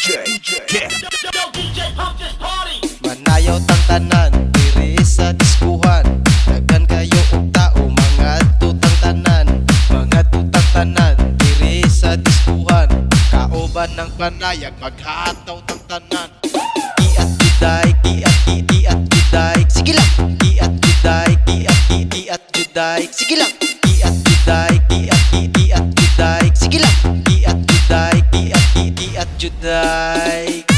Yeah. Manayaw tang tanan, diri sa diskuhan. Daghan kayo og tao, mga tutang tanan. Mga tutang tanan, diri sa diskuhan. Kauban ng panayag, maghataw tang tanan. Iat juday, iat juday. Sige lang. Iat juday, iat juday. Sige lang. Iat juday, iat juday. Sige lang. Iat juday, iat juday.